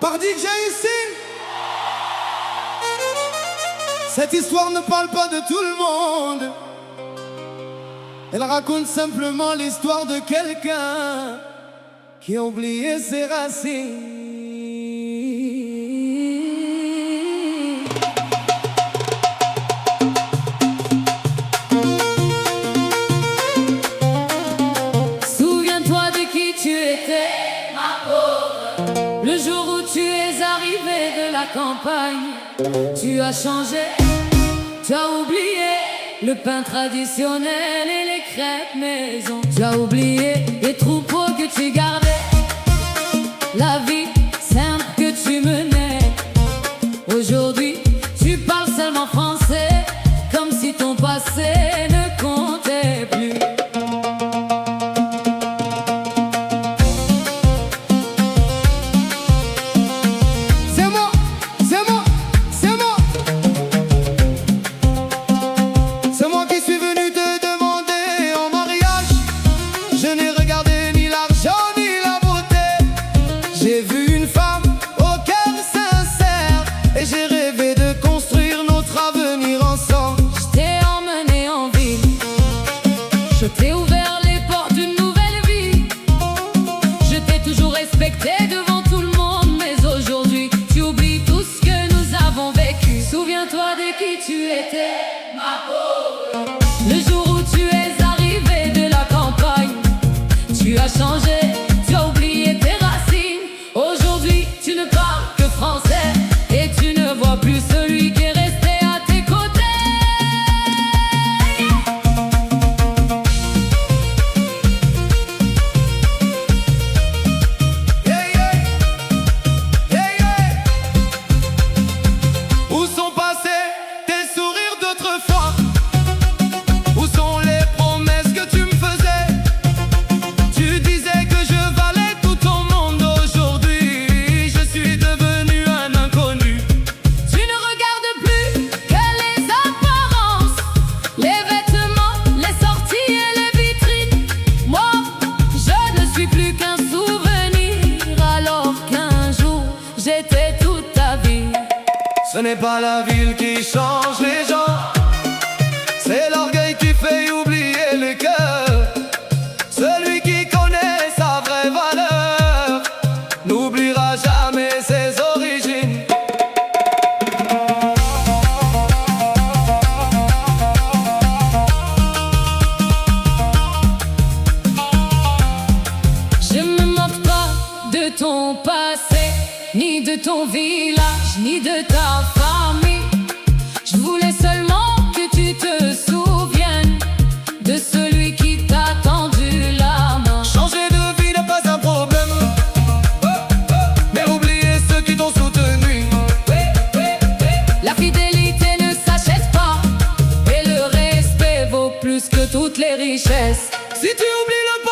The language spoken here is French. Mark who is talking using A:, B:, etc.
A: Par DJ ici. Cette histoire ne parle pas de tout le monde. Elle raconte simplement l'histoire de quelqu'un qui a oublié ses racines.
B: Souviens-toi de qui tu étais, ma pauvre. Le jour où tu es arrivé de la campagne, tu as changé, tu as oublié le pain traditionnel et les crêpes maison. Tu as oublié les troupeaux que tu gardais, la vie simple que tu menais. Aujourd'hui, tu parles seulement français, comme si ton passé ne comptait plus.
A: J'ai vu une femme au cœur sincère et j'ai rêvé de construire notre avenir ensemble.
B: Je t'ai emmené en ville, je t'ai ouvert les portes d'une nouvelle vie. Je t'ai toujours respecté devant tout le monde, mais aujourd'hui tu oublies tout ce que nous avons vécu. Souviens-toi de qui tu étais, ma pauvre. Le jour où tu es arrivé de la campagne, tu as changé. Plus celui qui est resté à tes côtés.
A: Yeah, yeah. Yeah, yeah. Où sont passés tes sourires d'autrefois? Où sont les promesses que tu me faisais? Tu disais que je valais tout au monde. Aujourd'hui, je suis devenu un inconnu.
B: J'étais toute ta vie.
A: Ce n'est pas la ville qui change les gens, c'est l'orgueil qui fait oublier le cœur. Celui qui connaît sa vraie valeur n'oubliera jamais ses origines.
B: Je me moque pas de ton passé, ni de ton village, ni de ta famille. Je voulais seulement que tu te souviennes de celui qui t'a tendu la main.
A: Changer de vie n'est pas un problème, mais oublier ceux qui t'ont soutenu.
B: La fidélité ne s'achète pas, et le respect vaut plus que toutes les richesses.
A: Si tu oublies le